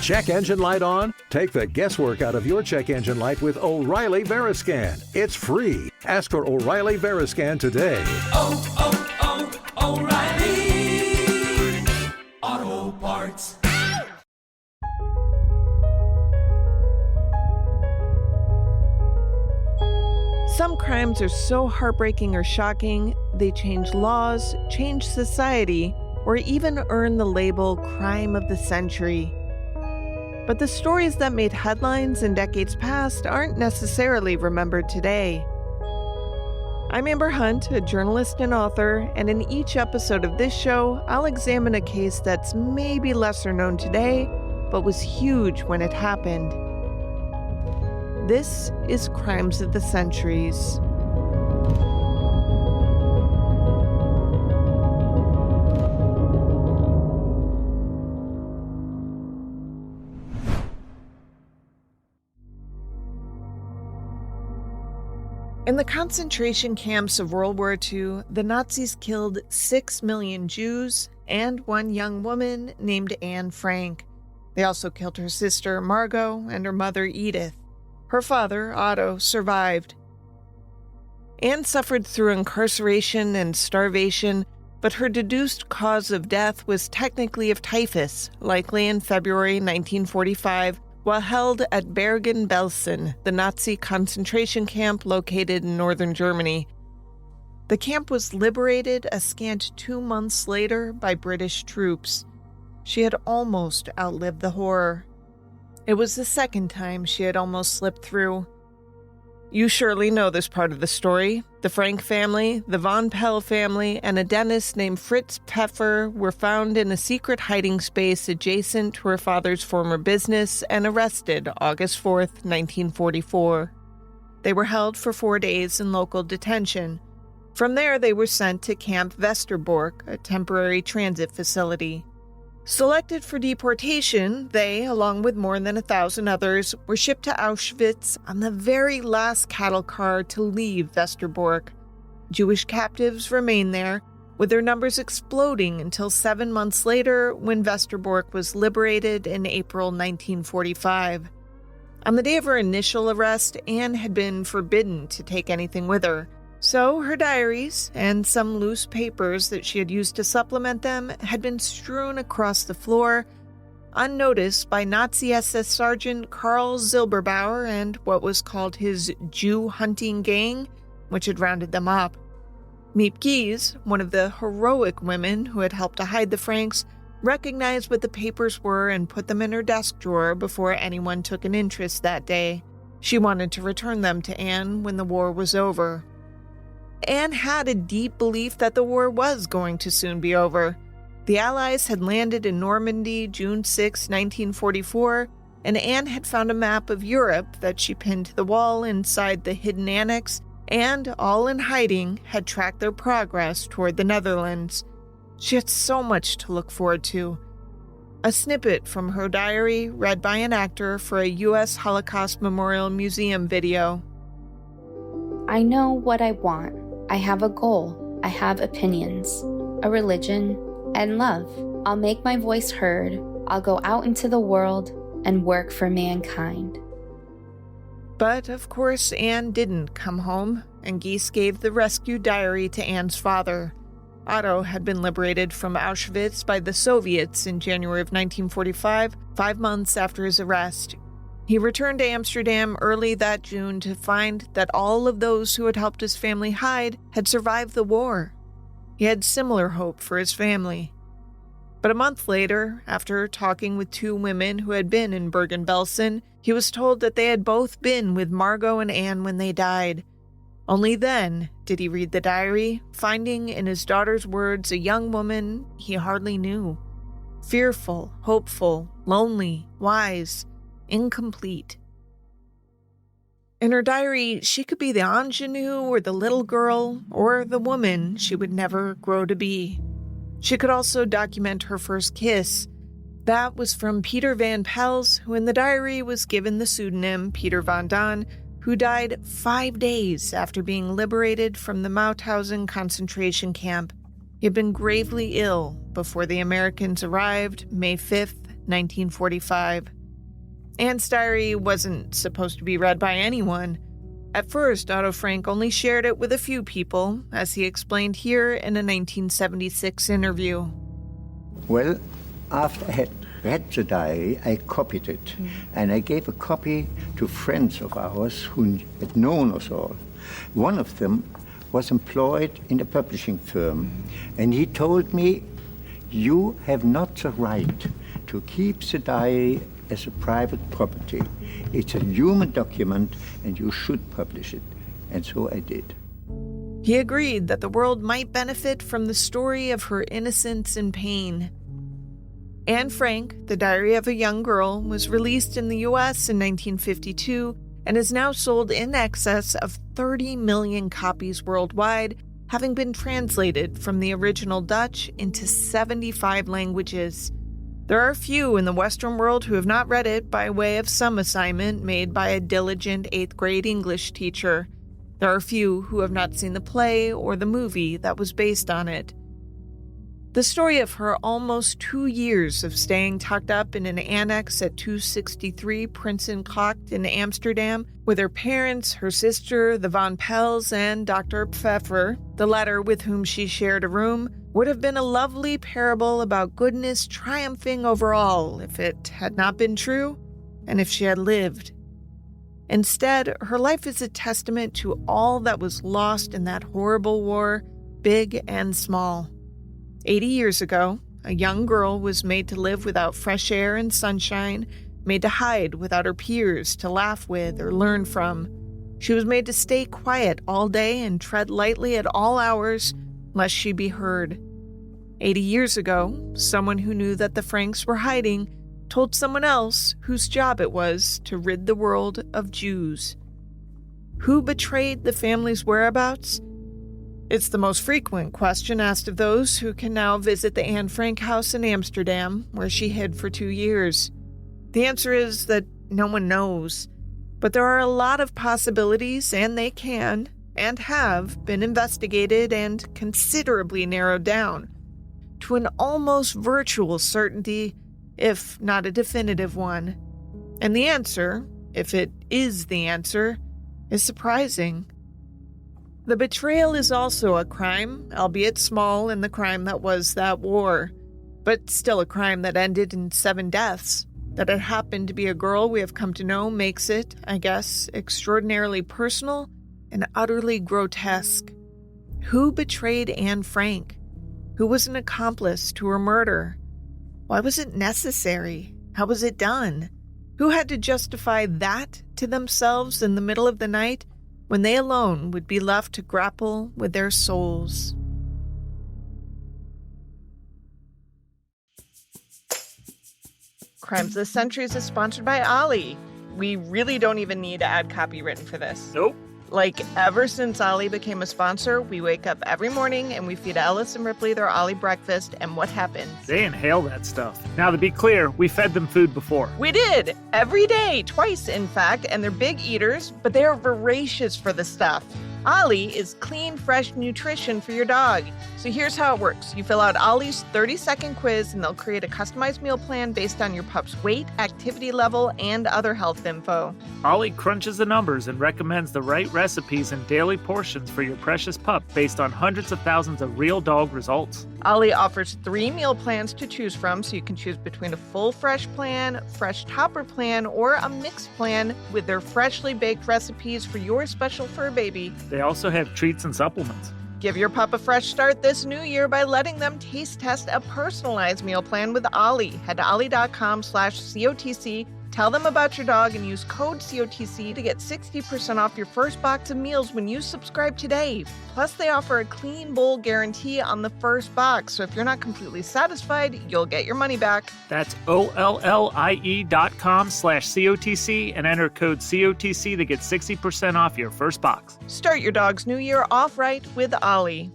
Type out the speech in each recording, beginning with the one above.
Check engine light on? Take the guesswork out of your check engine light with O'Reilly Veriscan. It's free. Ask for O'Reilly Veriscan today. O'Reilly Auto Parts. Some crimes are so heartbreaking or shocking, they change laws, change society, or even earn the label crime of the century. But the stories that made headlines in decades past aren't necessarily remembered today. I'm Amber Hunt, a journalist and author, and in each episode of this show, I'll examine a case that's maybe lesser known today, but was huge when it happened. This is Crimes of the Centuries. In the concentration camps of World War II, the Nazis killed 6 million Jews and one young woman named Anne Frank. They also killed her sister, Margot, and her mother, Edith. Her father, Otto, survived. Anne suffered through incarceration and starvation, but her deduced cause of death was technically of typhus, likely in February 1945, while held at Bergen-Belsen, the Nazi concentration camp located in northern Germany. The camp was liberated a scant 2 months later by British troops. She had almost outlived the horror. It was the second time she had almost slipped through. You surely know this part of the story. The Frank family, the von Pell family, and a dentist named Fritz Pfeffer were found in a secret hiding space adjacent to her father's former business and arrested August 4th, 1944. They were held for 4 days in local detention. From there, they were sent to Camp Westerbork, a temporary transit facility. Selected for deportation, they, along with more than 1,000 others, were shipped to Auschwitz on the very last cattle car to leave Westerbork. Jewish captives remained there, with their numbers exploding until 7 months later when Westerbork was liberated in April 1945. On the day of her initial arrest, Anne had been forbidden to take anything with her. So her diaries, and some loose papers that she had used to supplement them, had been strewn across the floor, unnoticed by Nazi SS Sergeant Karl Zilberbauer and what was called his Jew hunting gang, which had rounded them up. Miep Gies, one of the heroic women who had helped to hide the Franks, recognized what the papers were and put them in her desk drawer before anyone took an interest that day. She wanted to return them to Anne when the war was over. Anne had a deep belief that the war was going to soon be over. The Allies had landed in Normandy June 6, 1944, and Anne had found a map of Europe that she pinned to the wall inside the hidden annex, and, all in hiding, had tracked their progress toward the Netherlands. She had so much to look forward to. A snippet from her diary read by an actor for a U.S. Holocaust Memorial Museum video. I know what I want. I have a goal, I have opinions, a religion, and love. I'll make my voice heard, I'll go out into the world and work for mankind. But, of course, Anne didn't come home, and Gies gave the rescue diary to Anne's father. Otto had been liberated from Auschwitz by the Soviets in January of 1945, 5 months after his arrest. He returned to Amsterdam early that June to find that all of those who had helped his family hide had survived the war. He had similar hope for his family. But a month later, after talking with 2 women who had been in Bergen-Belsen, he was told that they had both been with Margot and Anne when they died. Only then did he read the diary, finding in his daughter's words a young woman he hardly knew. Fearful, hopeful, lonely, wise, incomplete. In her diary, she could be the ingenue or the little girl or the woman she would never grow to be. She could also document her first kiss. That was from Peter Van Pels, who in the diary was given the pseudonym Peter Van Daan, who died 5 days after being liberated from the Mauthausen concentration camp. He had been gravely ill before the Americans arrived May 5th, 1945. Anne's diary wasn't supposed to be read by anyone. At first, Otto Frank only shared it with a few people, as he explained here in a 1976 interview. Well, after I had read the diary, I copied it, and I gave a copy to friends of ours who had known us all. One of them was employed in a publishing firm, and he told me, "You have not the right to keep the diary as a private property. It's a human document, and you should publish it." And so I did. He agreed that the world might benefit from the story of her innocence and pain. Anne Frank, The Diary of a Young Girl, was released in the U.S. in 1952 and is now sold in excess of 30 million copies worldwide, having been translated from the original Dutch into 75 languages. There are few in the Western world who have not read it by way of some assignment made by a diligent 8th grade English teacher. There are few who have not seen the play or the movie that was based on it. The story of her almost 2 years of staying tucked up in an annex at 263 Prinsengracht in Amsterdam with her parents, her sister, the Van Pels, and Dr. Pfeffer, the latter with whom she shared a room, would have been a lovely parable about goodness triumphing over all if it had not been true and if she had lived. Instead, her life is a testament to all that was lost in that horrible war, big and small. 80 years ago, a young girl was made to live without fresh air and sunshine, made to hide without her peers to laugh with or learn from. She was made to stay quiet all day and tread lightly at all hours, lest she be heard. 80 years ago, someone who knew that the Franks were hiding told someone else whose job it was to rid the world of Jews. Who betrayed the family's whereabouts? It's the most frequent question asked of those who can now visit the Anne Frank house in Amsterdam, where she hid for 2 years. The answer is that no one knows, but there are a lot of possibilities, and they can, and have, been investigated and considerably narrowed down to an almost virtual certainty, if not a definitive one. And the answer, if it is the answer, is surprising. The betrayal is also a crime, albeit small in the crime that was that war, but still a crime that ended in 7 deaths. That it happened to be a girl we have come to know makes it, I guess, extraordinarily personal and utterly grotesque. Who betrayed Anne Frank? Who was an accomplice to her murder? Why was it necessary? How was it done? Who had to justify that to themselves in the middle of the night when they alone would be left to grapple with their souls? Crimes of the Centuries is sponsored by Ollie. We really don't even need ad copy written for this. Nope. Like, ever since Ollie became a sponsor, we wake up every morning and we feed Ellis and Ripley their Ollie breakfast, and what happens? They inhale that stuff. Now, to be clear, we fed them food before. We did! Every day, twice in fact, and they're big eaters, but they are voracious for the stuff. Ollie is clean, fresh nutrition for your dog. So here's how it works. You fill out Ollie's 30-second quiz, and they'll create a customized meal plan based on your pup's weight, activity level, and other health info. Ollie crunches the numbers and recommends the right recipes and daily portions for your precious pup based on hundreds of thousands of real dog results. Ollie offers 3 meal plans to choose from, so you can choose between a full fresh plan, fresh topper plan, or a mixed plan with their freshly baked recipes for your special fur baby. They also have treats and supplements. Give your pup a fresh start this new year by letting them taste test a personalized meal plan with Ollie. Head to ollie.com/COTC, tell them about your dog, and use code COTC to get 60% off your first box of meals when you subscribe today. Plus, they offer a clean bowl guarantee on the first box, so if you're not completely satisfied, you'll get your money back. That's OLLIE.com/COTC and enter code COTC to get 60% off your first box. Start your dog's new year off right with Ollie.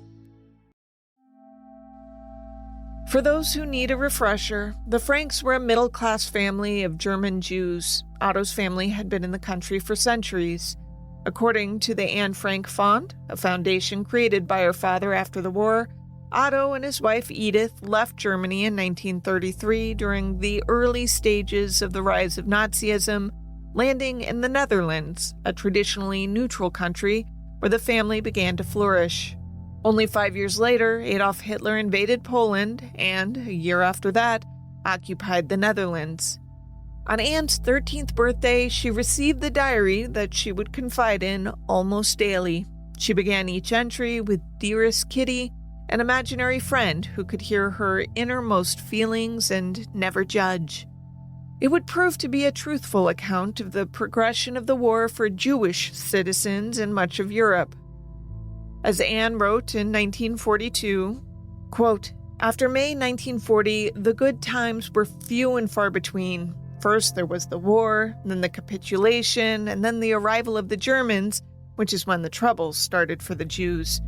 For those who need a refresher, the Franks were a middle-class family of German Jews. Otto's family had been in the country for centuries. According to the Anne Frank Fund, a foundation created by her father after the war, Otto and his wife Edith left Germany in 1933 during the early stages of the rise of Nazism, landing in the Netherlands, a traditionally neutral country where the family began to flourish. Only 5 years later, Adolf Hitler invaded Poland and, a year after that, occupied the Netherlands. On Anne's 13th birthday, she received the diary that she would confide in almost daily. She began each entry with "Dearest Kitty," an imaginary friend who could hear her innermost feelings and never judge. It would prove to be a truthful account of the progression of the war for Jewish citizens in much of Europe. As Anne wrote in 1942, quote, "After May 1940, the good times were few and far between. First there was the war, then the capitulation, and then the arrival of the Germans, which is when the troubles started for the Jews.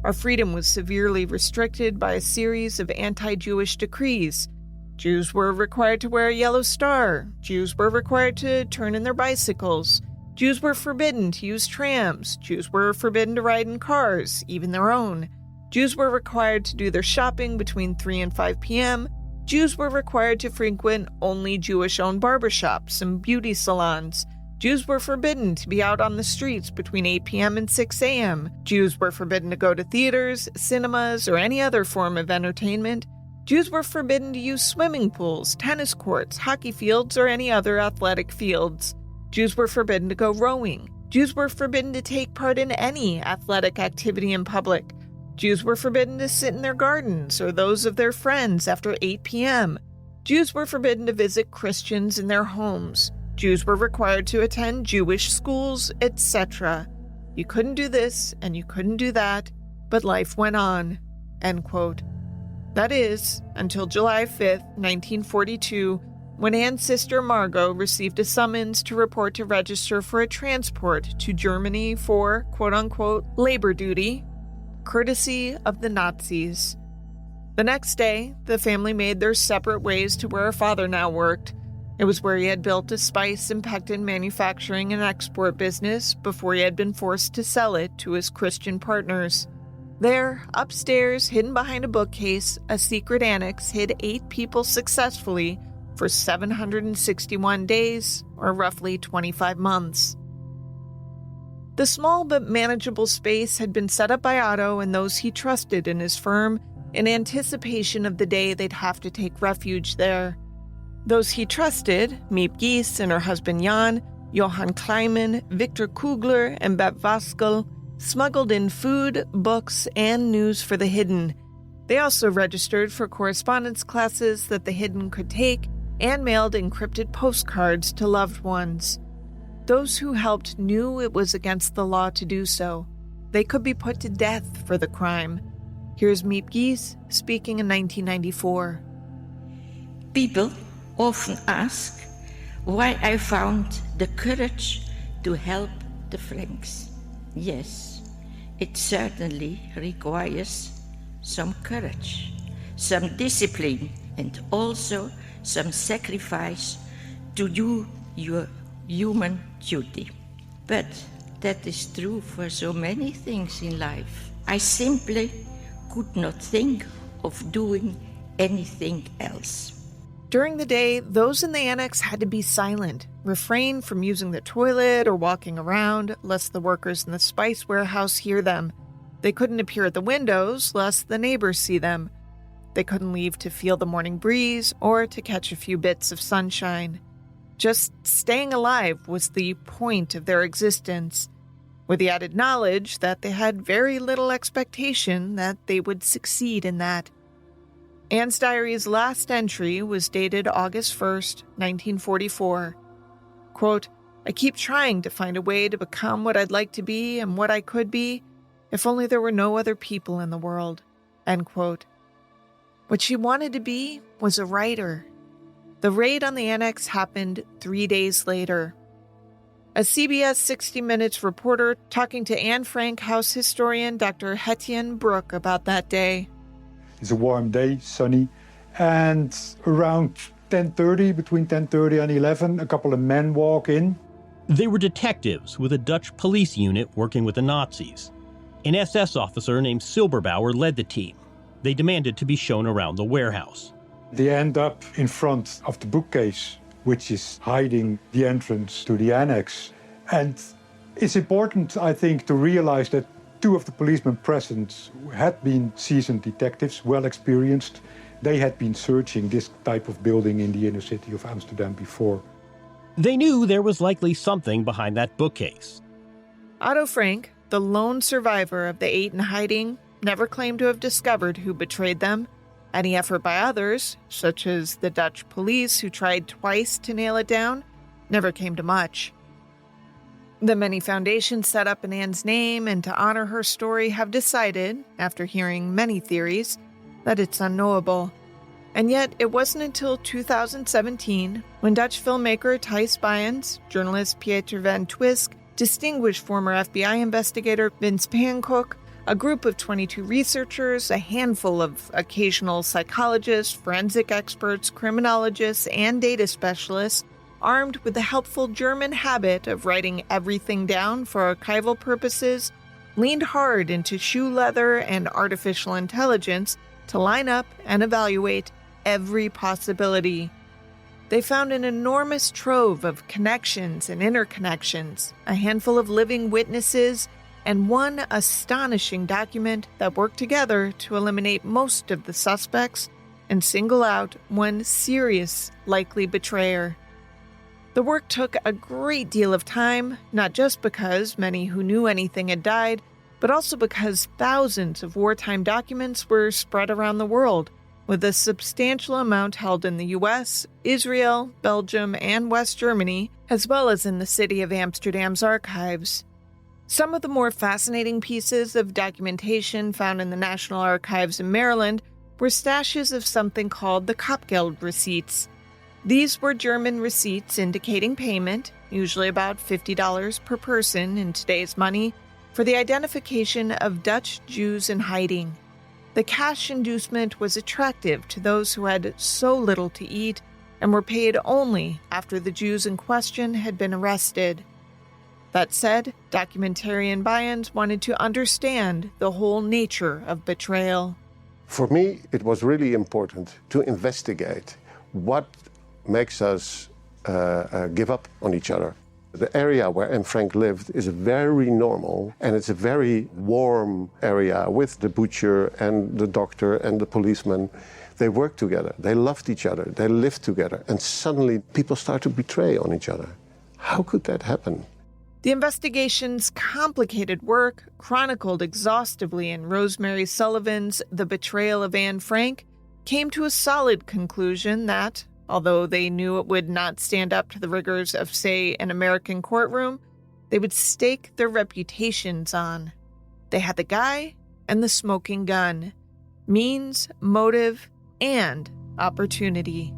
Our freedom was severely restricted by a series of anti-Jewish decrees. Jews were required to wear a yellow star. Jews were required to turn in their bicycles. Jews were forbidden to use trams. Jews were forbidden to ride in cars, even their own. Jews were required to do their shopping between 3 and 5 p.m. Jews were required to frequent only Jewish-owned barbershops and beauty salons. Jews were forbidden to be out on the streets between 8 p.m. and 6 a.m. Jews were forbidden to go to theaters, cinemas, or any other form of entertainment. Jews were forbidden to use swimming pools, tennis courts, hockey fields, or any other athletic fields. Jews were forbidden to go rowing. Jews were forbidden to take part in any athletic activity in public. Jews were forbidden to sit in their gardens or those of their friends after 8 p.m. Jews were forbidden to visit Christians in their homes. Jews were required to attend Jewish schools, etc. You couldn't do this and you couldn't do that, but life went on." End quote. That is, until July 5th, 1942, when Anne's sister Margot received a summons to report to register for a transport to Germany for, quote-unquote, labor duty, courtesy of the Nazis. The next day, the family made their separate ways to where her father now worked. It was where he had built a spice and pectin manufacturing and export business before he had been forced to sell it to his Christian partners. There, upstairs, hidden behind a bookcase, a secret annex hid 8 people successfully for 761 days, or roughly 25 months. The small but manageable space had been set up by Otto and those he trusted in his firm in anticipation of the day they'd have to take refuge there. Those he trusted, Miep Gies and her husband Jan, Johann Kleiman, Victor Kugler, and Bert Vaskel, smuggled in food, books, and news for the Hidden. They also registered for correspondence classes that the Hidden could take and mailed encrypted postcards to loved ones. Those who helped knew it was against the law to do so. They could be put to death for the crime. Here's Miep Gies speaking in 1994. People often ask why I found the courage to help the Franks. Yes, it certainly requires some courage, some discipline, and also some sacrifice to do your human duty. But that is true for so many things in life. I simply could not think of doing anything else. During the day, those in the annex had to be silent, refrain from using the toilet or walking around, lest the workers in the spice warehouse hear them. They couldn't appear at the windows, lest the neighbors see them. They couldn't leave to feel the morning breeze or to catch a few bits of sunshine. Just staying alive was the point of their existence, with the added knowledge that they had very little expectation that they would succeed in that. Anne's diary's last entry was dated August 1st, 1944. Quote, "I keep trying to find a way to become what I'd like to be and what I could be, if only there were no other people in the world." End quote. What she wanted to be was a writer. The raid on the annex happened 3 days later. A CBS 60 Minutes reporter talking to Anne Frank house historian Dr. Hetjen Broek about that day. It's a warm day, sunny, and around 10:30, between 10:30 and 11, a couple of men walk in. They were detectives with a Dutch police unit working with the Nazis. An SS officer named Silberbauer led the team. They demanded to be shown around the warehouse. They end up in front of the bookcase, which is hiding the entrance to the annex. And it's important, I think, to realize that two of the policemen present had been seasoned detectives, well experienced. They had been searching this type of building in the inner city of Amsterdam before. They knew there was likely something behind that bookcase. Otto Frank, the lone survivor of the 8 in hiding, never claimed to have discovered who betrayed them. Any effort by others, such as the Dutch police who tried twice to nail it down, never came to much. The many foundations set up in Anne's name and to honor her story have decided, after hearing many theories, that it's unknowable. And yet, it wasn't until 2017 when Dutch filmmaker Thijs Bayens, journalist Pieter van Twisk, distinguished former FBI investigator Vince Pankow, a group of 22 researchers, a handful of occasional psychologists, forensic experts, criminologists, and data specialists, armed with the helpful German habit of writing everything down for archival purposes, leaned hard into shoe leather and artificial intelligence to line up and evaluate every possibility. They found an enormous trove of connections and interconnections, a handful of living witnesses, and one astonishing document that worked together to eliminate most of the suspects and single out one serious, likely betrayer. The work took a great deal of time, not just because many who knew anything had died, but also because thousands of wartime documents were spread around the world, with a substantial amount held in the US, Israel, Belgium, and West Germany, as well as in the city of Amsterdam's archives. Some of the more fascinating pieces of documentation found in the National Archives in Maryland were stashes of something called the Kopgeld receipts. These were German receipts indicating payment, usually about $50 per person in today's money, for the identification of Dutch Jews in hiding. The cash inducement was attractive to those who had so little to eat and were paid only after the Jews in question had been arrested. That said, documentarian Bayens wanted to understand the whole nature of betrayal. For me, it was really important to investigate what makes us give up on each other. The area where Anne Frank lived is very normal, and it's a very warm area with the butcher and the doctor and the policeman. They worked together, they loved each other, they lived together, and suddenly people start to betray on each other. How could that happen? The investigation's complicated work, chronicled exhaustively in Rosemary Sullivan's The Betrayal of Anne Frank, came to a solid conclusion that, although they knew it would not stand up to the rigors of, say, an American courtroom, they would stake their reputations on. They had the guy and the smoking gun, means, motive, and opportunity.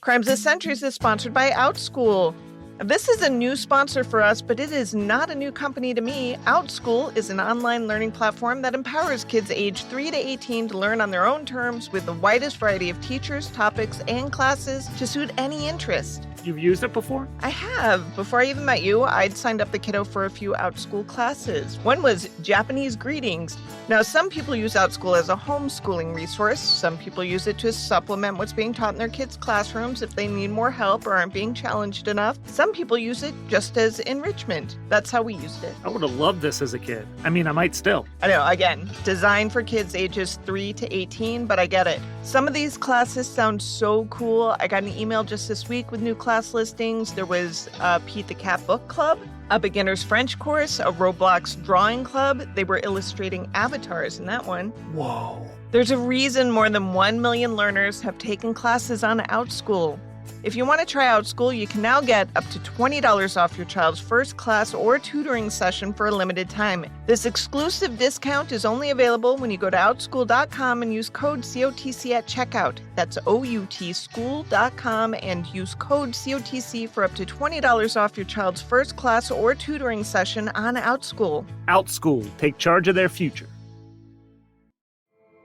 Crimes of Centuries is sponsored by OutSchool. This is a new sponsor for us, but it is not a new company to me. OutSchool is an online learning platform that empowers kids aged 3 to 18 to learn on their own terms with the widest variety of teachers, topics, and classes to suit any interest. You've used it before? I have. Before I even met you, I'd signed up the kiddo for a few OutSchool classes. One was Japanese greetings. Now, some people use OutSchool as a homeschooling resource. Some people use it to supplement what's being taught in their kids' classrooms if they need more help or aren't being challenged enough. Some people use it just as enrichment. That's how we used it. I would have loved this as a kid. I mean, I might still. I know, again, designed for kids ages 3 to 18, but I get it. Some of these classes sound so cool. I got an email just this week with new class listings. There was a Pete the Cat book club, a beginner's French course, a Roblox drawing club. They were illustrating avatars in that one. Whoa. There's a reason more than 1 million learners have taken classes on OutSchool. If you want to try OutSchool, you can now get up to $20 off your child's first class or tutoring session for a limited time. This exclusive discount is only available when you go to outschool.com and use code COTC at checkout. That's outschool.com and use code COTC for up to $20 off your child's first class or tutoring session on OutSchool. OutSchool. Take charge of their future.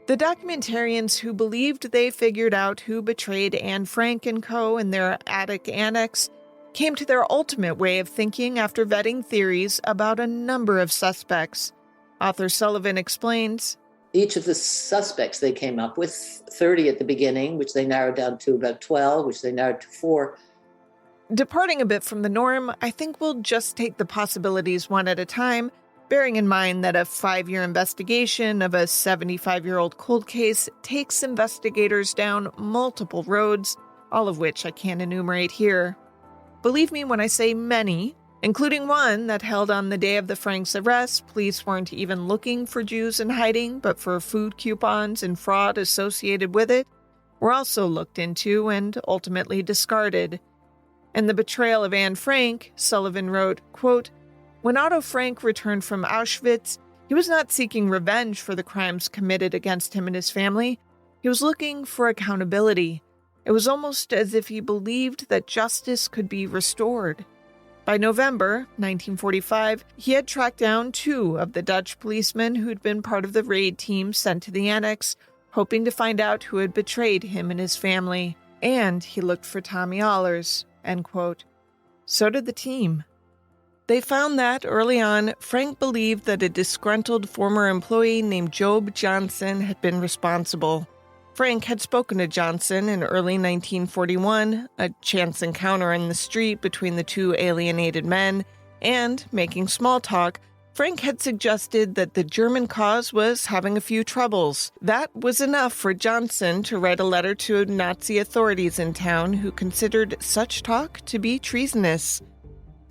The documentarians who believed they figured out who betrayed Anne Frank and Co. in their attic annex came to their ultimate way of thinking after vetting theories about a number of suspects. Author Sullivan explains, each of the suspects they came up with, 30 at the beginning, which they narrowed down to about 12, which they narrowed to 4. Departing a bit from the norm, I think we'll just take the possibilities one at a time, bearing in mind that a 5-year investigation of a 75-year-old cold case takes investigators down multiple roads, all of which I can't enumerate here. Believe me when I say many, including one that held on the day of the Franks' arrest. Police weren't even looking for Jews in hiding, but for food coupons and fraud associated with it, were also looked into and ultimately discarded. In The Betrayal of Anne Frank, Sullivan wrote, quote, when Otto Frank returned from Auschwitz, he was not seeking revenge for the crimes committed against him and his family. He was looking for accountability. It was almost as if he believed that justice could be restored. By November 1945, he had tracked down 2 of the Dutch policemen who'd been part of the raid team sent to the annex, hoping to find out who had betrayed him and his family. And he looked for Tommy Ahlers, end quote. So did the team. They found that, early on, Frank believed that a disgruntled former employee named Job Johnson had been responsible. Frank had spoken to Johnson in early 1941, a chance encounter in the street between the 2 alienated men, and, making small talk, Frank had suggested that the German cause was having a few troubles. That was enough for Johnson to write a letter to Nazi authorities in town who considered such talk to be treasonous.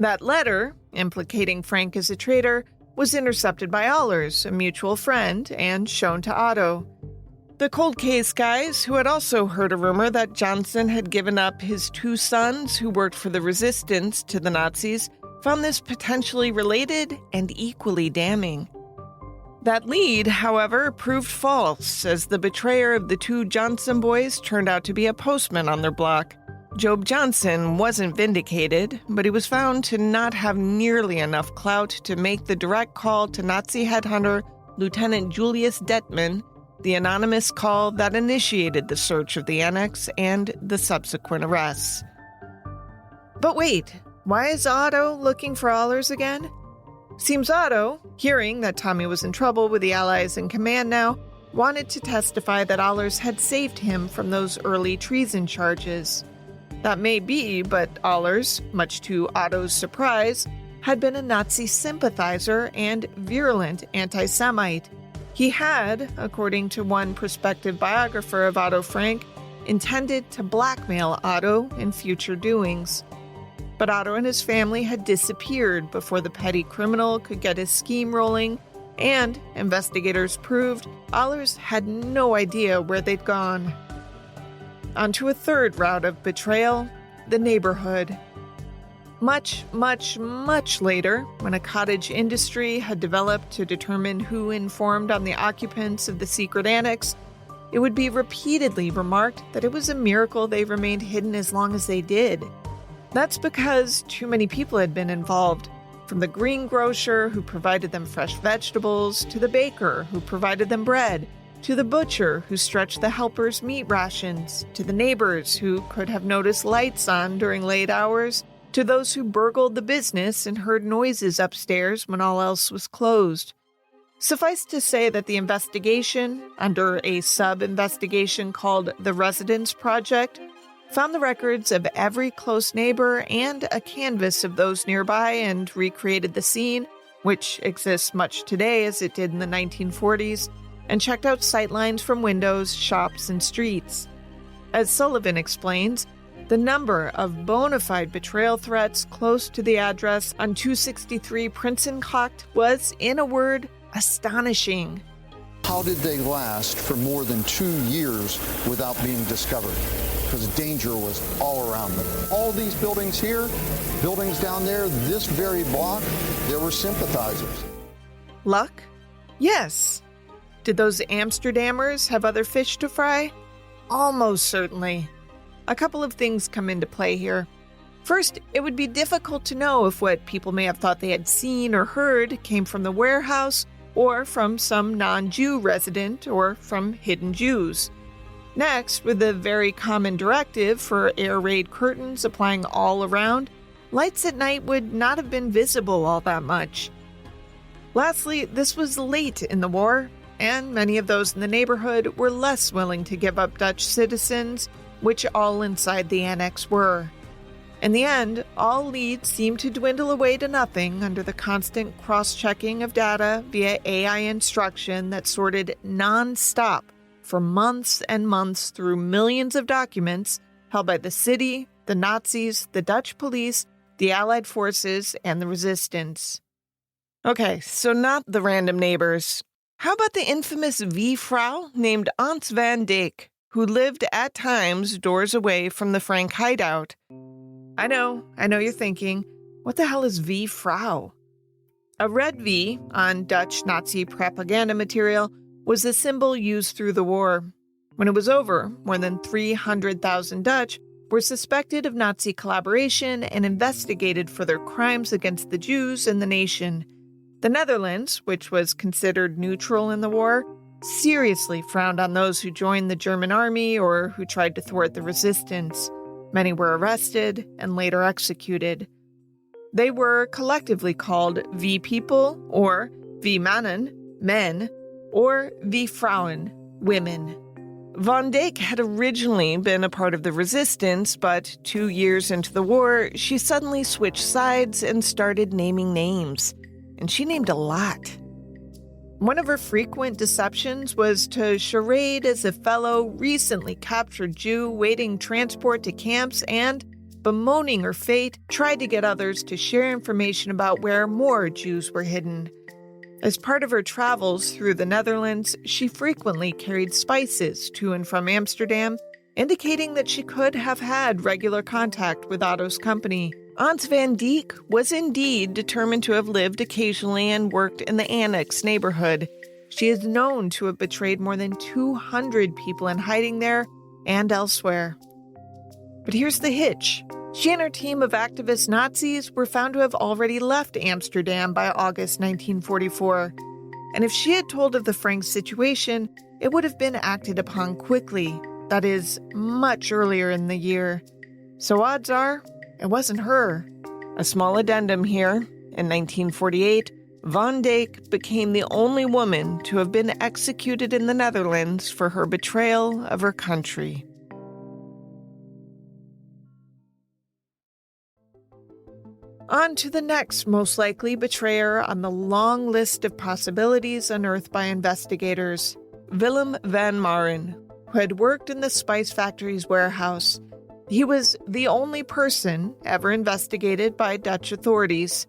That letter, implicating Frank as a traitor, was intercepted by Ahlers, a mutual friend, and shown to Otto. The cold case guys, who had also heard a rumor that Johnson had given up his 2 sons who worked for the resistance to the Nazis, found this potentially related and equally damning. That lead, however, proved false, as the betrayer of the 2 Johnson boys turned out to be a postman on their block. Job Johnson wasn't vindicated, but he was found to not have nearly enough clout to make the direct call to Nazi headhunter Lieutenant Julius Detman, the anonymous call that initiated the search of the annex and the subsequent arrests. But wait, why is Otto looking for Ahlers again? Seems Otto, hearing that Tommy was in trouble with the Allies in command now, wanted to testify that Ahlers had saved him from those early treason charges. That may be, but Ahlers, much to Otto's surprise, had been a Nazi sympathizer and virulent anti-Semite. He had, according to one prospective biographer of Otto Frank, intended to blackmail Otto in future doings. But Otto and his family had disappeared before the petty criminal could get his scheme rolling, and, investigators proved, Ahlers had no idea where they'd gone. Onto a third route of betrayal, the neighborhood. Much, much, much later, when a cottage industry had developed to determine who informed on the occupants of the secret annex, it would be repeatedly remarked that it was a miracle they remained hidden as long as they did. That's because too many people had been involved, from the greengrocer who provided them fresh vegetables, to the baker who provided them bread, to the butcher who stretched the helpers' meat rations, to the neighbors who could have noticed lights on during late hours, to those who burgled the business and heard noises upstairs when all else was closed. Suffice to say that the investigation, under a sub-investigation called the Residence Project, found the records of every close neighbor and a canvas of those nearby and recreated the scene, which exists much today as it did in the 1940s, and checked out sightlines from windows, shops, and streets. As Sullivan explains, the number of bona fide betrayal threats close to the address on 263 Prinsengracht was, in a word, astonishing. How did they last for more than 2 years without being discovered? Because danger was all around them. All these buildings here, buildings down there, this very block, there were sympathizers. Luck? Yes. Did those Amsterdammers have other fish to fry? Almost certainly. A couple of things come into play here. First, it would be difficult to know if what people may have thought they had seen or heard came from the warehouse, or from some non-Jew resident, or from hidden Jews. Next, with the very common directive for air raid curtains applying all around, lights at night would not have been visible all that much. Lastly, this was late in the war, and many of those in the neighborhood were less willing to give up Dutch citizens, which all inside the annex were. In the end, all leads seemed to dwindle away to nothing under the constant cross-checking of data via AI instruction that sorted non-stop for months and months through millions of documents held by the city, the Nazis, the Dutch police, the Allied forces, and the resistance. Okay, so not the random neighbors. How about the infamous V-Frau named Ans van Dijk, who lived at times doors away from the Frank hideout? I know you're thinking, what the hell is V-Frau? A red V on Dutch Nazi propaganda material was the symbol used through the war. When it was over, more than 300,000 Dutch were suspected of Nazi collaboration and investigated for their crimes against the Jews and the nation. The Netherlands, which was considered neutral in the war, seriously frowned on those who joined the German army or who tried to thwart the resistance. Many were arrested and later executed. They were collectively called V-people or V-mannen, men, or V-Frauen, women. Van Dijk had originally been a part of the resistance, but 2 years into the war, she suddenly switched sides and started naming names. And she named a lot. One of her frequent deceptions was to charade as a fellow recently captured Jew waiting transport to camps and, bemoaning her fate, tried to get others to share information about where more Jews were hidden. As part of her travels through the Netherlands, she frequently carried spices to and from Amsterdam, indicating that she could have had regular contact with Otto's company. Ans van Dijk was indeed determined to have lived occasionally and worked in the annex neighborhood. She is known to have betrayed more than 200 people in hiding there and elsewhere. But here's the hitch. She and her team of activist Nazis were found to have already left Amsterdam by August 1944. And if she had told of the Frank situation, it would have been acted upon quickly. That is, much earlier in the year. So odds are, it wasn't her. A small addendum here. In 1948, Van Dijk became the only woman to have been executed in the Netherlands for her betrayal of her country. On to the next most likely betrayer on the long list of possibilities unearthed by investigators, Willem van Maren, who had worked in the spice factory's warehouse. He was the only person ever investigated by Dutch authorities.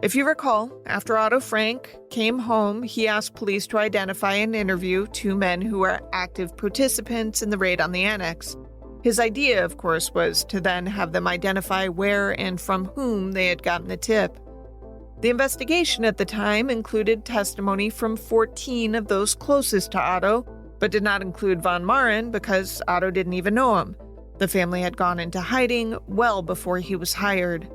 If you recall, after Otto Frank came home, he asked police to identify and interview 2 men who were active participants in the raid on the annex. His idea, of course, was to then have them identify where and from whom they had gotten the tip. The investigation at the time included testimony from 14 of those closest to Otto, but did not include Van Maren because Otto didn't even know him. The family had gone into hiding well before he was hired.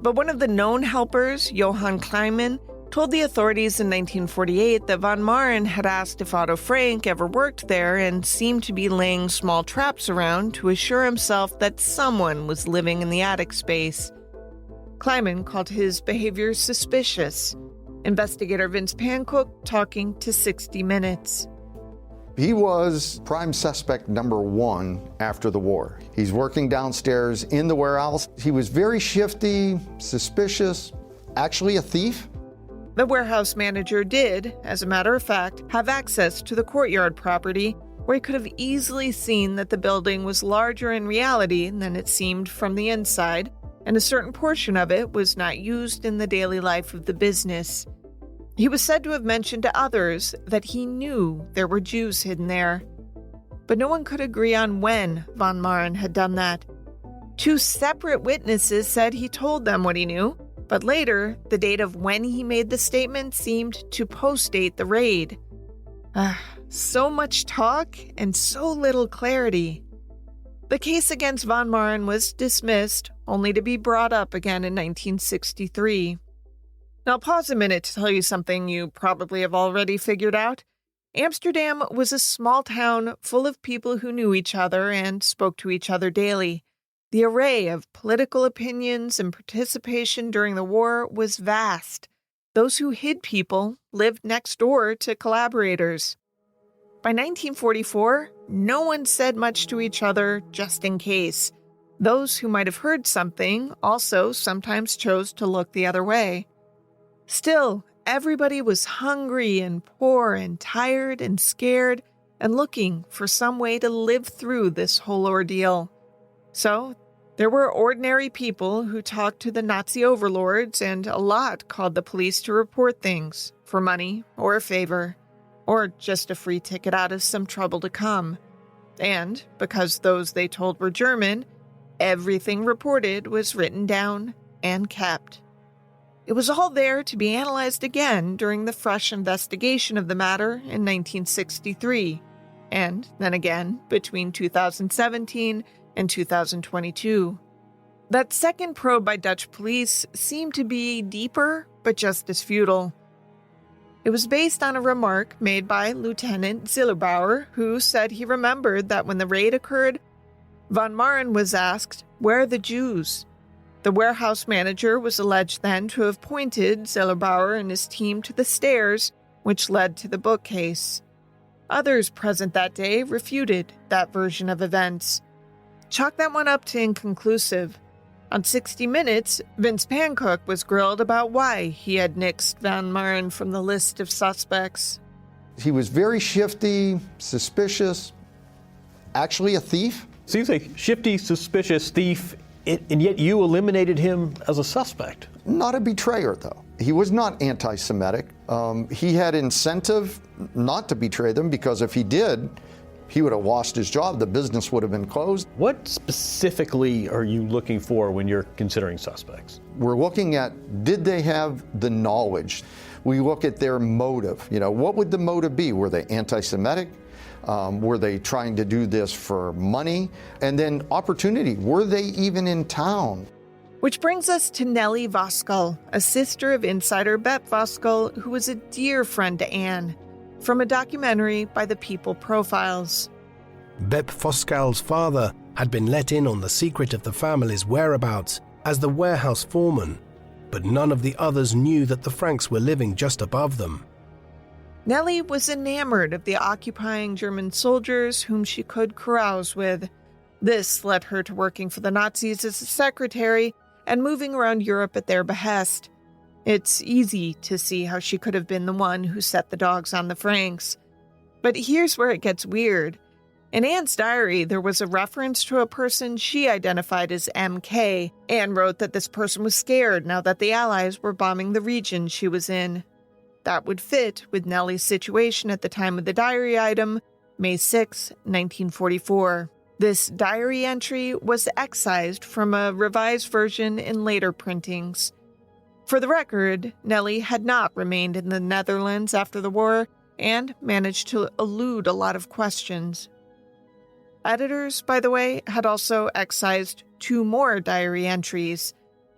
But one of the known helpers, Johan Kleiman, told the authorities in 1948 that Van Maren had asked if Otto Frank ever worked there and seemed to be laying small traps around to assure himself that someone was living in the attic space. Kleiman called his behavior suspicious. Investigator Vince Pancook talking to 60 Minutes. He was prime suspect number 1 after the war. He's working downstairs in the warehouse. He was very shifty, suspicious, actually a thief. The warehouse manager did, as a matter of fact, have access to the courtyard property, where he could have easily seen that the building was larger in reality than it seemed from the inside, and a certain portion of it was not used in the daily life of the business. He was said to have mentioned to others that he knew there were Jews hidden there. But no one could agree on when Van Maren had done that. 2 separate witnesses said he told them what he knew, but later, the date of when he made the statement seemed to postdate the raid. So much talk and so little clarity. The case against Van Maren was dismissed, only to be brought up again in 1963. Now pause a minute to tell you something you probably have already figured out. Amsterdam was a small town full of people who knew each other and spoke to each other daily. The array of political opinions and participation during the war was vast. those who hid people lived next door to collaborators. By 1944, no one said much to each other just in case. Those who might have heard something also sometimes chose to look the other way. Still, everybody was hungry and poor and tired and scared and looking for some way to live through this whole ordeal. So, there were ordinary people who talked to the Nazi overlords, and a lot called the police to report things for money or a favor, or just a free ticket out of some trouble to come. And because those they told were German, everything reported was written down and kept. It was all there to be analyzed again during the fresh investigation of the matter in 1963, and then again between 2017 and 2022. That second probe by Dutch police seemed to be deeper, but just as futile. It was based on a remark made by Lieutenant Zillerbauer, who said he remembered that when the raid occurred, von Maren was asked, "Where are the Jews?" The warehouse manager was alleged then to have pointed Zillerbauer and his team to the stairs, which led to the bookcase. Others present that day refuted that version of events. Chalk that one up to inconclusive. On 60 Minutes, Vince Pancook was grilled about why he had nixed von Maren from the list of suspects. He was very shifty, suspicious, actually a thief. Seems like shifty, suspicious thief, and yet you eliminated him as a suspect. Not a betrayer, though. He was not anti-Semitic. He had incentive not to betray them, because if he did, he would have lost his job. The business would have been closed. What specifically are you looking for when you're considering suspects? We're looking at, did they have the knowledge? We look at their motive. What would the motive be? Were they anti-Semitic? Were they trying to do this for money? And then opportunity. Were they even in town? Which brings us to Nellie Voskuhl, a sister of insider Bep Voskuhl, who was a dear friend to Anne, from a documentary by the People Profiles. Bep Voskuhl's father had been let in on the secret of the family's whereabouts as the warehouse foreman, but none of the others knew that the Franks were living just above them. Nellie was enamored of the occupying German soldiers whom she could carouse with. This led her to working for the Nazis as a secretary and moving around Europe at their behest. It's easy to see how she could have been the one who set the dogs on the Franks. But here's where it gets weird. In Anne's diary, there was a reference to a person she identified as MK. Anne wrote that this person was scared now that the Allies were bombing the region she was in. That would fit with Nellie's situation at the time of the diary item, May 6, 1944. This diary entry was excised from a revised version in later printings. For the record, Nellie had not remained in the Netherlands after the war and managed to elude a lot of questions. Editors, by the way, had also excised 2 more diary entries.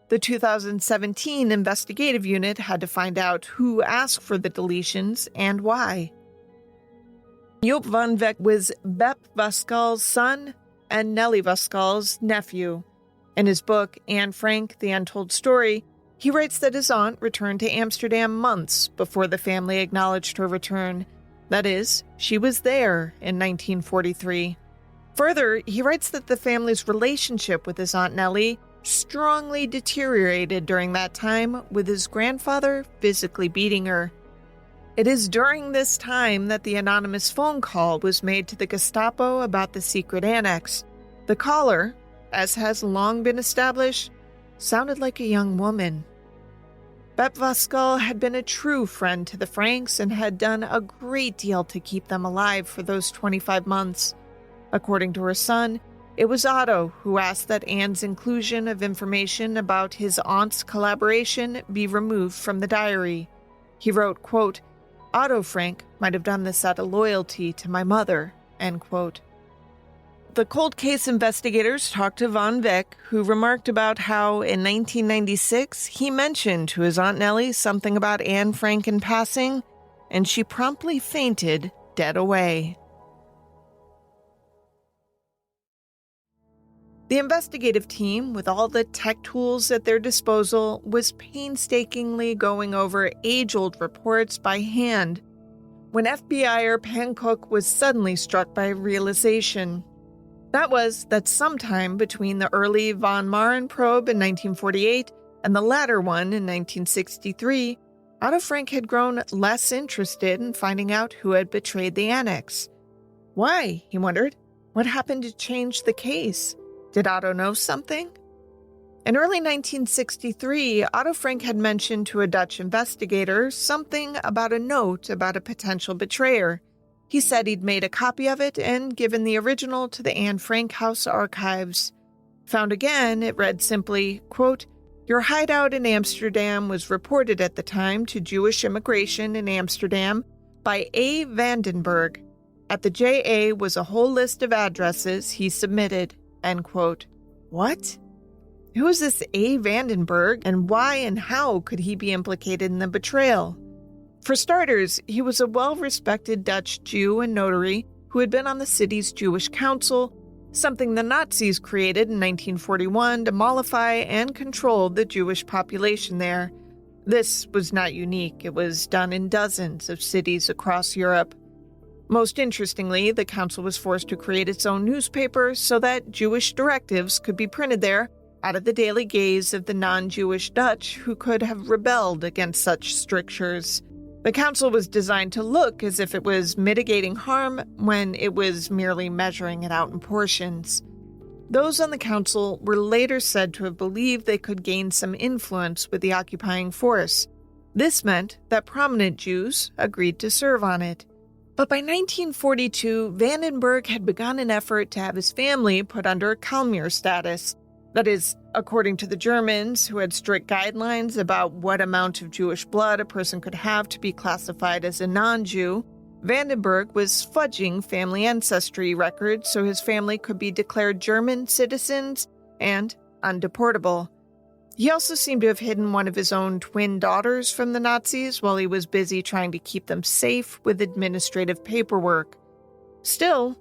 The 2017 investigative unit had to find out who asked for the deletions and why. Joop van Veck was Bep Voskuhl's son and Nellie Voskuhl's nephew. In his book, Anne Frank, The Untold Story, he writes that his aunt returned to Amsterdam months before the family acknowledged her return. That is, she was there in 1943. Further, he writes that the family's relationship with his Aunt Nellie strongly deteriorated during that time, with his grandfather physically beating her. It is during this time that the anonymous phone call was made to the Gestapo about the secret annex. The caller, as has long been established, sounded like a young woman. Bep Voskuhl had been a true friend to the Franks and had done a great deal to keep them alive for those 25 months. According to her son, it was Otto who asked that Anne's inclusion of information about his aunt's collaboration be removed from the diary. He wrote, quote, "Otto Frank might have done this out of loyalty to my mother," end quote. The cold case investigators talked to Van Veck, who remarked about how in 1996 he mentioned to his Aunt Nellie something about Anne Frank in passing, and she promptly fainted dead away. The investigative team, with all the tech tools at their disposal, was painstakingly going over age-old reports by hand when FBIer Pancook was suddenly struck by a realization. That was that sometime between the early von Maren probe in 1948 and the latter one in 1963, Otto Frank had grown less interested in finding out who had betrayed the annex. Why, he wondered. What happened to change the case? Did Otto know something? In early 1963, Otto Frank had mentioned to a Dutch investigator something about a note about a potential betrayer. He said he'd made a copy of it and given the original to the Anne Frank House archives. Found again, it read simply, quote, "Your hideout in Amsterdam was reported at the time to Jewish immigration in Amsterdam by A. Vandenberg. At the JA was a whole list of addresses he submitted," end quote. What? Who is this A. Vandenberg, and why and how could he be implicated in the betrayal? For starters, he was a well-respected Dutch Jew and notary who had been on the city's Jewish council, something the Nazis created in 1941 to mollify and control the Jewish population there. This was not unique. It was done in dozens of cities across Europe. Most interestingly, the council was forced to create its own newspaper so that Jewish directives could be printed there, out of the daily gaze of the non-Jewish Dutch who could have rebelled against such strictures. The council was designed to look as if it was mitigating harm when it was merely measuring it out in portions. Those on the council were later said to have believed they could gain some influence with the occupying force. This meant that prominent Jews agreed to serve on it. But by 1942, Vandenberg had begun an effort to have his family put under Kalmir status. That is, according to the Germans, who had strict guidelines about what amount of Jewish blood a person could have to be classified as a non-Jew, Vandenberg was fudging family ancestry records so his family could be declared German citizens and undeportable. He also seemed to have hidden one of his own twin daughters from the Nazis while he was busy trying to keep them safe with administrative paperwork. Still,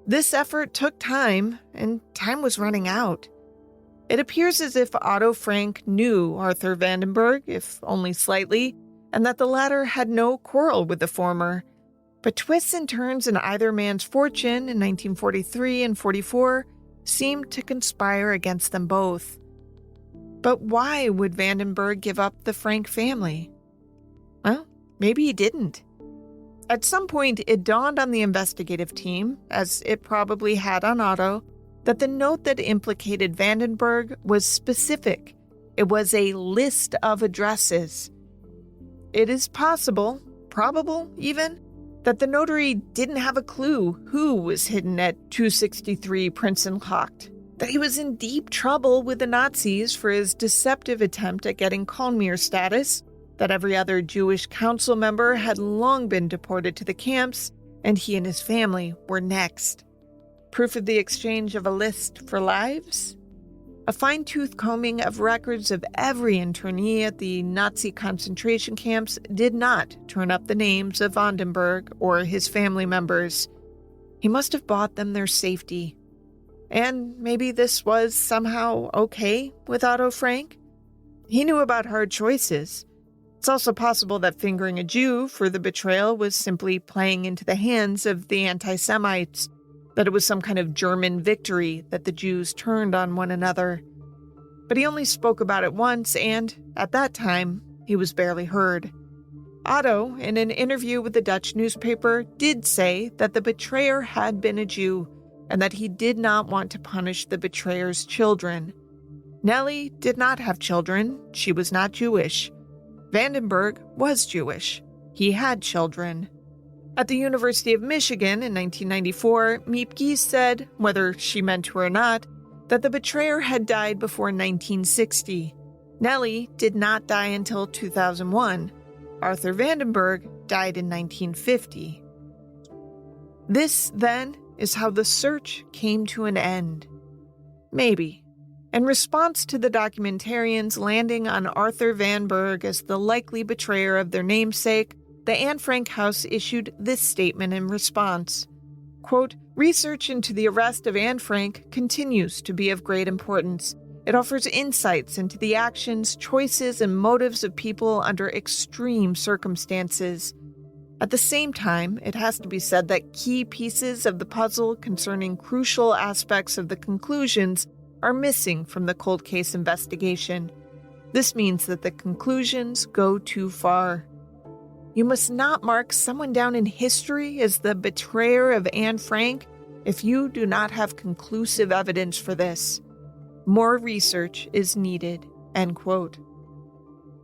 this effort took time, and time was running out. It appears as if Otto Frank knew Arthur Vandenberg, if only slightly, and that the latter had no quarrel with the former. But twists and turns in either man's fortune in 1943 and 44 seemed to conspire against them both. But why would Vandenberg give up the Frank family? Well, maybe he didn't. At some point, it dawned on the investigative team, as it probably had on Otto, that the note that implicated Vandenberg was specific. It was a list of addresses. It is possible, probable even, that the notary didn't have a clue who was hidden at 263 Prinsengracht, that he was in deep trouble with the Nazis for his deceptive attempt at getting Kalmir status, that every other Jewish council member had long been deported to the camps, and he and his family were next. Proof of the exchange of a list for lives? A fine-tooth combing of records of every internee at the Nazi concentration camps did not turn up the names of Vandenberg or his family members. He must have bought them their safety. And maybe this was somehow okay with Otto Frank? He knew about hard choices. It's also possible that fingering a Jew for the betrayal was simply playing into the hands of the anti-Semites, that it was some kind of German victory that the Jews turned on one another. But he only spoke about it once, and, at that time, he was barely heard. Otto, in an interview with the Dutch newspaper, did say that the betrayer had been a Jew, and that he did not want to punish the betrayer's children. Nellie did not have children. She was not Jewish. Vandenberg was Jewish. He had children. At the University of Michigan in 1994, Miep Gies said, whether she meant to or not, that the betrayer had died before 1960. Nellie did not die until 2001. Arthur Vandenberg died in 1950. This, then, is how the search came to an end. Maybe. In response to the documentarians landing on Arthur Vandenberg as the likely betrayer of their namesake, the Anne Frank House issued this statement in response. Quote, research into the arrest of Anne Frank continues to be of great importance. It offers insights into the actions, choices, and motives of people under extreme circumstances. At the same time, it has to be said that key pieces of the puzzle concerning crucial aspects of the conclusions are missing from the cold case investigation. This means that the conclusions go too far. You must not mark someone down in history as the betrayer of Anne Frank if you do not have conclusive evidence for this. More research is needed, end quote.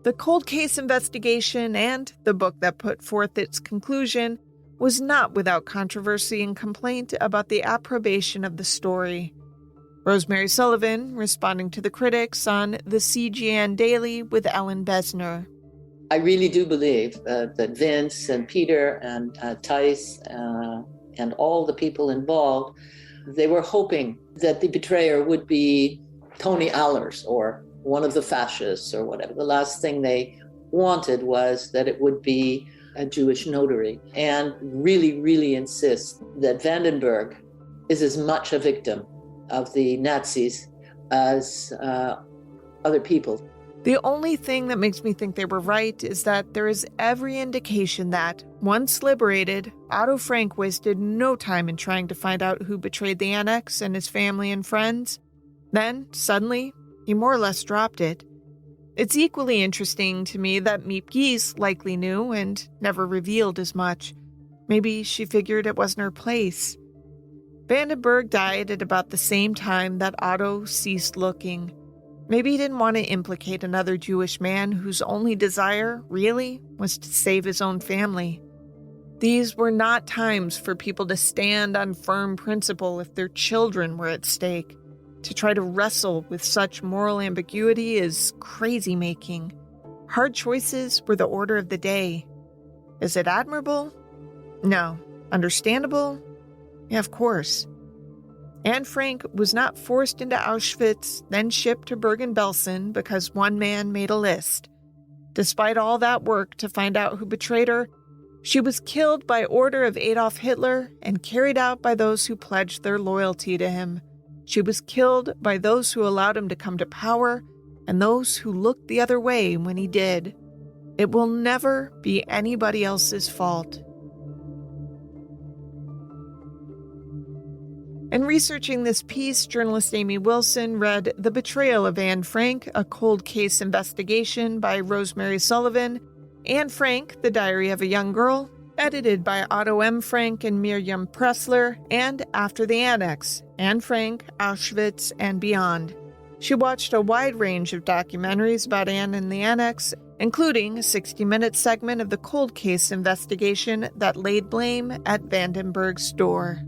The cold case investigation and the book that put forth its conclusion was not without controversy and complaint about the approbation of the story. Rosemary Sullivan, responding to the critics on the CGN Daily with Ellen Besner. I really do believe that Vince and Peter and Tice and all the people involved, they were hoping that the betrayer would be Tony Allers or one of the fascists or whatever. The last thing they wanted was that it would be a Jewish notary, and really, really insist that Vandenberg is as much a victim of the Nazis as other people. The only thing that makes me think they were right is that there is every indication that, once liberated, Otto Frank wasted no time in trying to find out who betrayed the annex and his family and friends. Then, suddenly, he more or less dropped it. It's equally interesting to me that Miep Gies likely knew and never revealed as much. Maybe she figured it wasn't her place. Vandenberg died at about the same time that Otto ceased looking. Maybe he didn't want to implicate another Jewish man whose only desire, really, was to save his own family. These were not times for people to stand on firm principle if their children were at stake. To try to wrestle with such moral ambiguity is crazy-making. Hard choices were the order of the day. Is it admirable? No. Understandable? Yeah, of course. Anne Frank was not forced into Auschwitz, then shipped to Bergen-Belsen because one man made a list. Despite all that work to find out who betrayed her, she was killed by order of Adolf Hitler and carried out by those who pledged their loyalty to him. She was killed by those who allowed him to come to power and those who looked the other way when he did. It will never be anybody else's fault. In researching this piece, journalist Amy Wilson read The Betrayal of Anne Frank, a cold case investigation by Rosemary Sullivan, Anne Frank, The Diary of a Young Girl, edited by Otto M. Frank and Miriam Pressler, and After the Annex, Anne Frank, Auschwitz, and Beyond. She watched a wide range of documentaries about Anne and the Annex, including a 60-minute segment of the cold case investigation that laid blame at Vandenberg's door.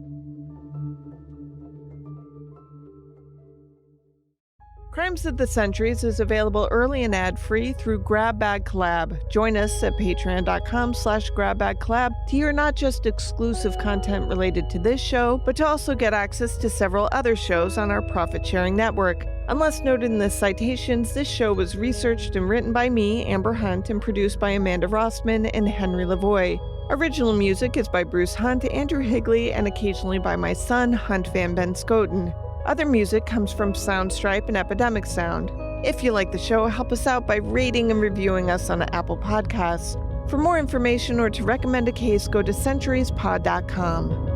Crimes of the Centuries is available early and ad-free through Grab Bag Collab. Join us at patreon.com/GrabBagCollab to hear not just exclusive content related to this show, but to also get access to several other shows on our profit-sharing network. Unless noted in the citations, this show was researched and written by me, Amber Hunt, and produced by Amanda Rossman and Henry Lavoie. Original music is by Bruce Hunt, Andrew Higley, and occasionally by my son, Hunt Van Benscoten. Other music comes from Soundstripe and Epidemic Sound. If you like the show, help us out by rating and reviewing us on Apple Podcasts. For more information or to recommend a case, go to centuriespod.com.